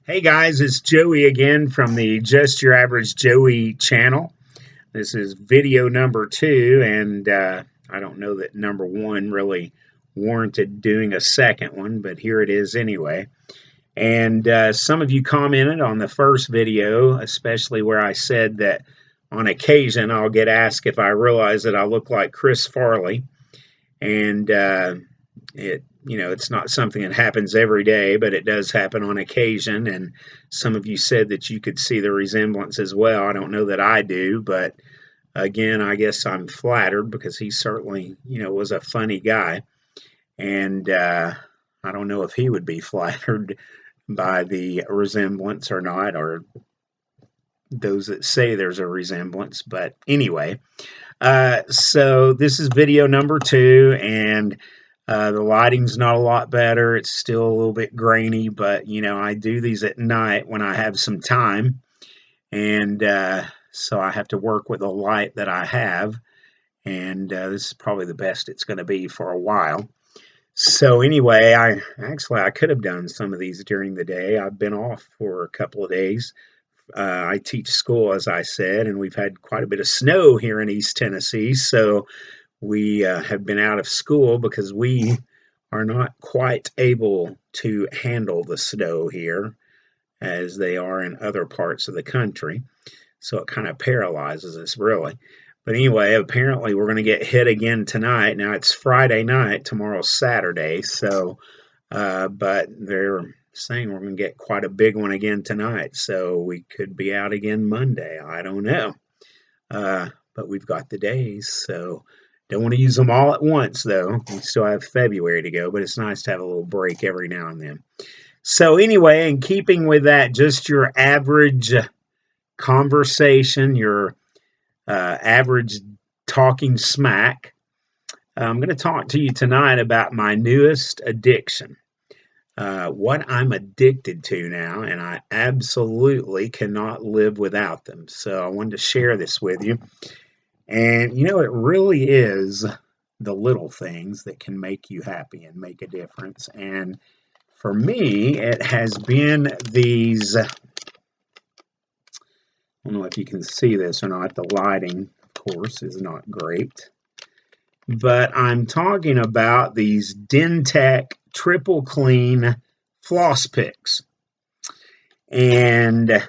Hey guys, it's Joey again from the Just Your Average Joey channel. This is video number two, and I don't know that number one really warranted doing a second one, but here it is anyway. And some of you commented on the first video, especially where I said that on occasion I'll get asked if I realize that I look like Chris Farley. And it's not something that happens every day, but it does happen on occasion. And some of you said that you could see the resemblance as well. I don't know that I do, but again, I guess I'm flattered because he certainly, was a funny guy. And I don't know if he would be flattered by the resemblance or not, or those that say there's a resemblance. But anyway, so this is video number two, and the lighting's not a lot better. It's still a little bit grainy, but I do these at night when I have some time, and so I have to work with the light that I have, and this is probably the best it's going to be for a while. So anyway, I could have done some of these during the day. I've been off for a couple of days. I teach school, as I said, and we've had quite a bit of snow here in East Tennessee. So we have been out of school because we are not quite able to handle the snow here as they are in other parts of the country. So it kind of paralyzes us, really. But anyway, apparently we're going to get hit again tonight. Now it's Friday night, tomorrow's Saturday. So, but they're saying we're going to get quite a big one again tonight. So we could be out again Monday. I don't know. But we've got the days. So don't want to use them all at once, though. We still have February to go, but it's nice to have a little break every now and then. So, anyway, in keeping with that, just your average conversation, your average talking smack, I'm going to talk to you tonight about my newest addiction. What I'm addicted to now, and I absolutely cannot live without them. So, I wanted to share this with you. And it really is the little things that can make you happy and make a difference. And for me, it has been these. I don't know if you can see this or not. The lighting, of course, is not great. But I'm talking about these Dentec triple clean floss picks. And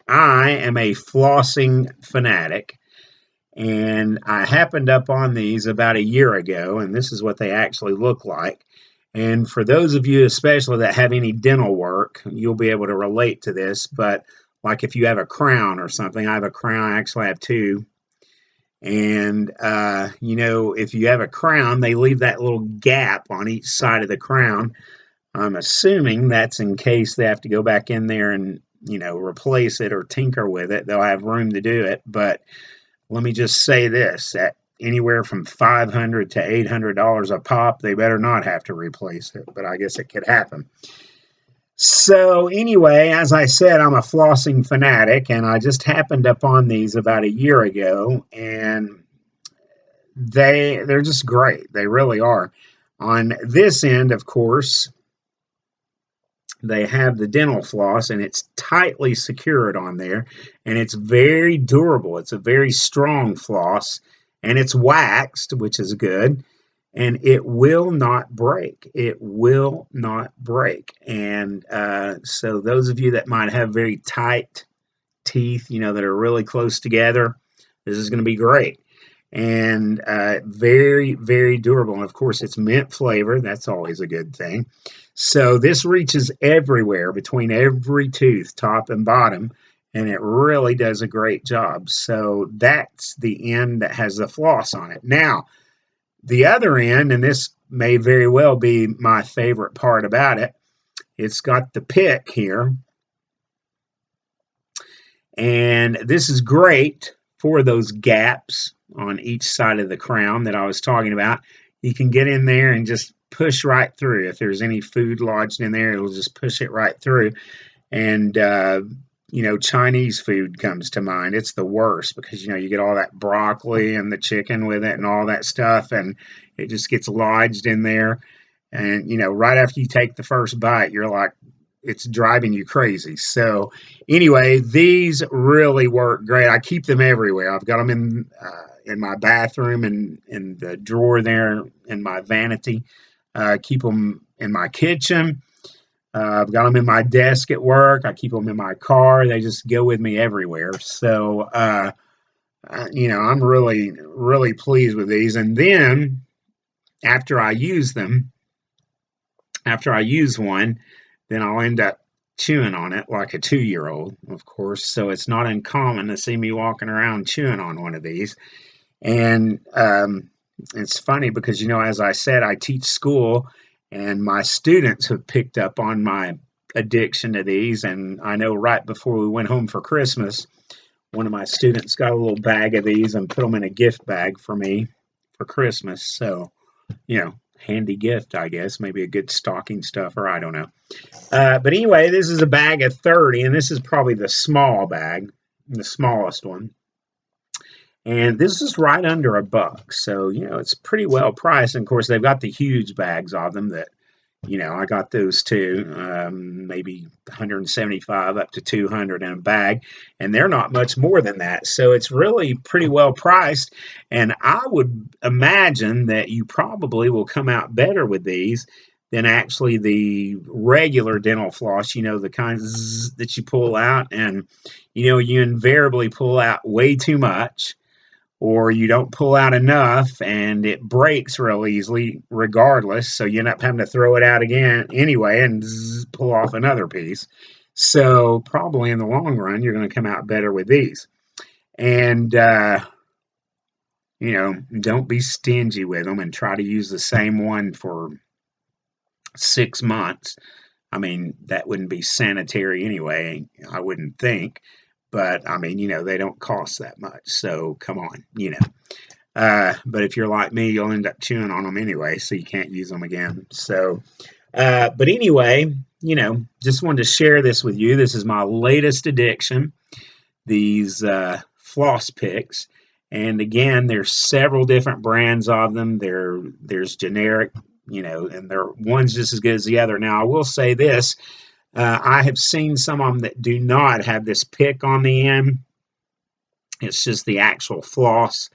I am a flossing fanatic. And I happened up on these about a year ago, and this is what they actually look like. And for those of you especially that have any dental work, you'll be able to relate to this. But like if you have a crown or something, I have a crown, I actually have two. And, if you have a crown, they leave that little gap on each side of the crown. I'm assuming that's in case they have to go back in there and, replace it or tinker with it. They'll have room to do it. But let me just say this, at anywhere from $500 to $800 a pop, they better not have to replace it, but I guess it could happen. So anyway, as I said, I'm a flossing fanatic, and I just happened upon these about a year ago, and they're just great. They really are. On this end, of course, they have the dental floss, and it's tightly secured on there, and it's very durable. It's a very strong floss, and it's waxed, which is good, and it will not break. It will not break. And so those of you that might have very tight teeth, that are really close together, this is going to be great. And very, very durable. And of course, it's mint flavor. That's always a good thing. So this reaches everywhere between every tooth, top and bottom, and it really does a great job. So that's the end that has the floss on it. Now, the other end, and this may very well be my favorite part about it, it's got the pick here. And this is great for those gaps on each side of the crown that I was talking about. You can get in there and just push right through. If there's any food lodged in there, it'll just push it right through. And, Chinese food comes to mind. It's the worst because, you get all that broccoli and the chicken with it and all that stuff, and it just gets lodged in there. And, right after you take the first bite, you're like, it's driving you crazy. So anyway, these really work great. I keep them everywhere. I've got them in my bathroom and in the drawer there in my vanity. Keep them in my kitchen. I've got them in my desk at work. I keep them in my car. They just go with me everywhere. So I'm really pleased with these. And then after I use them, after I use one, then I'll end up chewing on it like a 2 year old, of course. So it's not uncommon to see me walking around chewing on one of these. And it's funny because, as I said, I teach school and my students have picked up on my addiction to these. And I know right before we went home for Christmas, one of my students got a little bag of these and put them in a gift bag for me for Christmas. So, handy gift, I guess, maybe a good stocking stuffer. I don't know. But anyway, this is a bag of 30, and this is probably the small bag, the smallest one. And this is right under $1. So, it's pretty well priced. And of course, they've got the huge bags of them that, I got those too, maybe 175 up to 200 in a bag. And they're not much more than that. So it's really pretty well priced. And I would imagine that you probably will come out better with these than actually the regular dental floss, the kinds that you pull out. And, you invariably pull out way too much, or you don't pull out enough and it breaks real easily regardless, so you end up having to throw it out again anyway and pull off another piece. So probably in the long run you're going to come out better with these. And don't be stingy with them and try to use the same one for 6 months. I mean, that wouldn't be sanitary anyway, I wouldn't think. But I mean, they don't cost that much, so come on. But if you're like me, you'll end up chewing on them anyway, so you can't use them again. So, but anyway, just wanted to share this with you. This is my latest addiction, these floss picks. And again, there's several different brands of them. There's generic, and there one's just as good as the other. Now, I will say this. I have seen some of them that do not have this pick on the end. It's just the actual floss.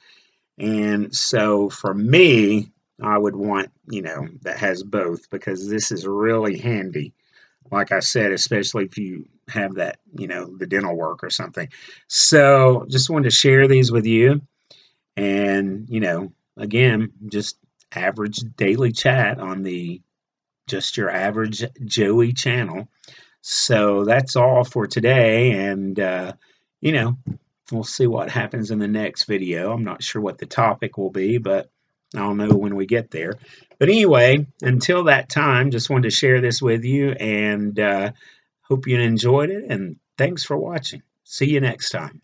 And so for me, I would want, that has both, because this is really handy. Like I said, especially if you have that, the dental work or something. So just wanted to share these with you. And, again, just average daily chat on the Just Your Average Joey channel. So that's all for today. And, we'll see what happens in the next video. I'm not sure what the topic will be, but I'll know when we get there. But anyway, until that time, just wanted to share this with you, and hope you enjoyed it. And thanks for watching. See you next time.